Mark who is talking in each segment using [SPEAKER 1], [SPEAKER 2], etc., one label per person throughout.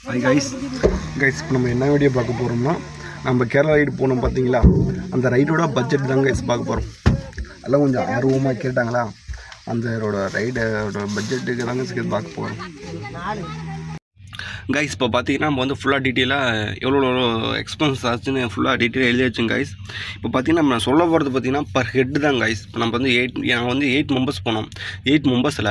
[SPEAKER 1] Hi guys இப்போ நம்ம என்ன வீடியோ பார்க்க போகிறோம்னா நம்ம கேரளா ரைடு போனோம் பார்த்தீங்களா, அந்த ரைடோட பட்ஜெட் தான் கைஸ் பார்க்க போகிறோம். எல்லாம் கொஞ்சம் ஆர்வமாக கேட்டாங்களா, அந்த ரைடோட பட்ஜெட்டுக்கு தாங்க பார்க்க போகிறோம். கைஸ் இப்போ பார்த்தீங்கன்னா நம்ம வந்து ஃபுல்லாக டீட்டெயிலாக எவ்வளோ எக்ஸ்பென்ஸ் ஆச்சுன்னு ஃபுல்லாக டீட்டெயிலாக எழுதியாச்சுங்க கைஸ். இப்போ பார்த்தீங்கன்னா நம்ம சொல்ல போகிறது பார்த்தீங்கன்னா பர் ஹெட்டு தான் கைஸ். இப்போ நம்ம வந்து நாங்கள் வந்து 8 மெம்பர்ஸ் போனோம். 8 மெம்பர்ஸில்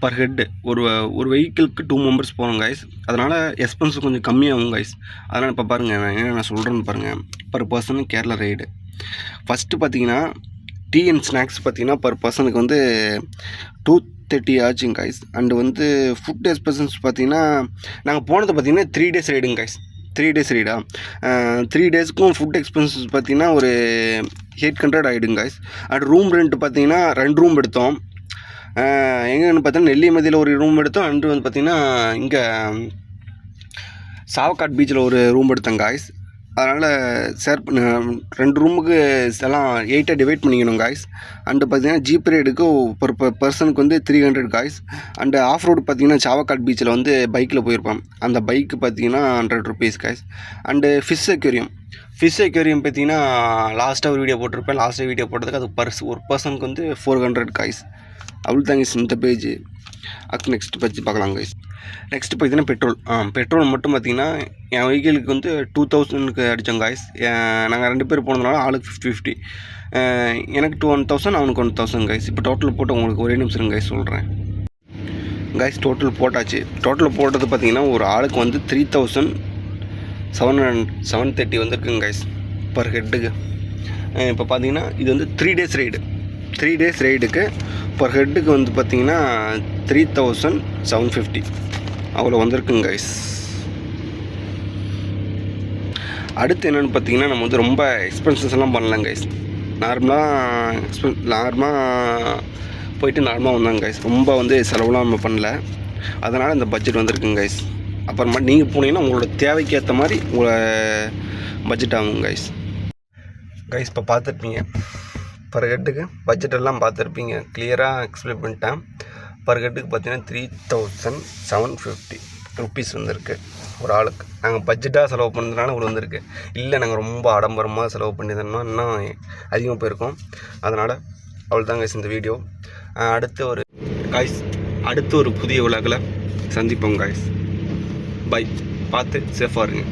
[SPEAKER 1] பர் ஹெட்டு ஒரு வெஹிக்கிளுக்கு 2 மெம்பர்ஸ் போனோம் கைஸ். அதனால் எக்ஸ்பென்ஸ் கொஞ்சம் கம்மியாகும் கைஸ். அதனால் இப்போ பாருங்கள் நான் என்ன சொல்கிறேன்னு பாருங்கள். Per person Kerala ride first பார்த்தீங்கன்னா டீ அண்ட் ஸ்நாக்ஸ் பார்த்தீங்கன்னா பர் பர்சனுக்கு வந்து 230 ஆச்சுங்க கைஸ். அண்டு வந்து ஃபுட் எக்ஸ்பென்சஸ் பார்த்தீங்கன்னா நாங்கள் போனது பார்த்தீங்கன்னா 3 days ரைடுங்க கைஸ். 3 days ரைடா 3 daysக்கும் ஃபுட் எக்ஸ்பென்சஸ் பார்த்தீங்கன்னா ஒரு 800 ஆகிடுங்க கைஸ். அண்ட் ரூம் ரெண்ட் பார்த்தீங்கன்னா 2 ரூம் எடுத்தோம். எங்கன்னு பார்த்தீங்கன்னா நெல்லிமதியில் ஒரு ரூம் எடுத்தோம். அண்டு வந்து பார்த்திங்கன்னா இங்கே சாவக்காட் பீச்சில் ஒரு ரூம் எடுத்தோம் கைஸ். அதனால் ஷேர் பண்ண 2 ரூமுக்கு எல்லாம் 8 டிவைட் பண்ணிக்கணும் காய்ஸ். அண்டு பார்த்தீங்கன்னா ஜீப் ரைடுக்கு ஒரு பர்சனுக்கு வந்து 300 காய்ஸ். அண்டு ஆஃப் ரோடு பார்த்தீங்கன்னா சாவக்காட் பீச்சில் வந்து பைக்கில் போயிருப்போம். அந்த பைக்கு பார்த்தீங்கன்னா 100 rupees guys. And fish aquarium பார்த்தீங்கன்னா லாஸ்ட்டாக ஒரு வீடியோ போட்டிருப்பேன். லாஸ்ட்டாக வீடியோ போட்டதுக்கு அது ஒரு பர்சனுக்கு வந்து 400 காய்ஸ். அவ்வளோ தாங்க இந்த பேஜ். அதுக்கு நெக்ஸ்ட் பற்றி பார்க்கலாம் கைஸ். நெக்ஸ்ட்டு பார்த்தீங்கன்னா பெட்ரோல் மட்டும் பார்த்தீங்கன்னா என் வெஹிக்கிளுக்கு வந்து 2000க்கு அடித்தோம் காய்ஸ். நாங்கள் 2 பேர் போனதுனால ஆளுக்கு 50-50. எனக்கு 1000 அவனுக்கு 1000 கைஸ். இப்போ டோட்டல் போட்டு உங்களுக்கு ஒரே நிமிஷம் கைஸ் சொல்கிறேன். கைஸ் டோட்டல் போட்டாச்சு. டோட்டல் போட்டது பார்த்தீங்கன்னா ஒரு ஆளுக்கு வந்து 3730 வந்துருக்குங்க கைஸ் பர் ஹெட்டுக்கு. இப்போ பார்த்தீங்கன்னா இது வந்து 3 days ரைடு. 3 days ரைடுக்கு பர் ஹெட்டுக்கு வந்து பார்த்திங்கன்னா 3750 அவ்வளோ வந்திருக்குங்க கைஸ். அடுத்து என்னென்னு பார்த்தீங்கன்னா நம்ம வந்து ரொம்ப எக்ஸ்பென்சஸ் எல்லாம் பண்ணலாம் கைஸ். நார்மலாக போயிட்டு நார்மலாக வந்தாங்க கைஸ். ரொம்ப வந்து செலவுலாம் நம்ம பண்ணல. அதனால் இந்த பட்ஜெட் வந்திருக்குங்க கைஸ். அப்புறமா நீங்கள் போனீங்கன்னா உங்களோட தேவைக்கு ஏற்ற மாதிரி உங்களை பட்ஜெட் ஆகுங்க கைஸ். இப்போ பார்த்துருப்பீங்க பர் ஹெட்டுக்கு பட்ஜெட்டெல்லாம் பார்த்துருப்பீங்க. கிளியராக எக்ஸ்பிளைன் பண்ணிட்டேன். பர் ஹெட்டுக்கு பார்த்தீங்கன்னா 3750 ருப்பீஸ் வந்திருக்கு ஒரு ஆளுக்கு. நாங்கள் பட்ஜெட்டாக செலவு பண்ணுறதுனால இவ்வளோ வந்திருக்கு. இல்லை நாங்கள் ரொம்ப ஆடம்பரமாக செலவு பண்ணியிருந்தோம்னா இன்னும் அதிகமாக போயிருக்கோம். அதனால் அவ்வளோதாங்க இந்த வீடியோ. அடுத்து ஒரு புதிய உலகில் சந்திப்போம் காய்ஸ். பை. பார்த்து சேஃபாக இருங்க.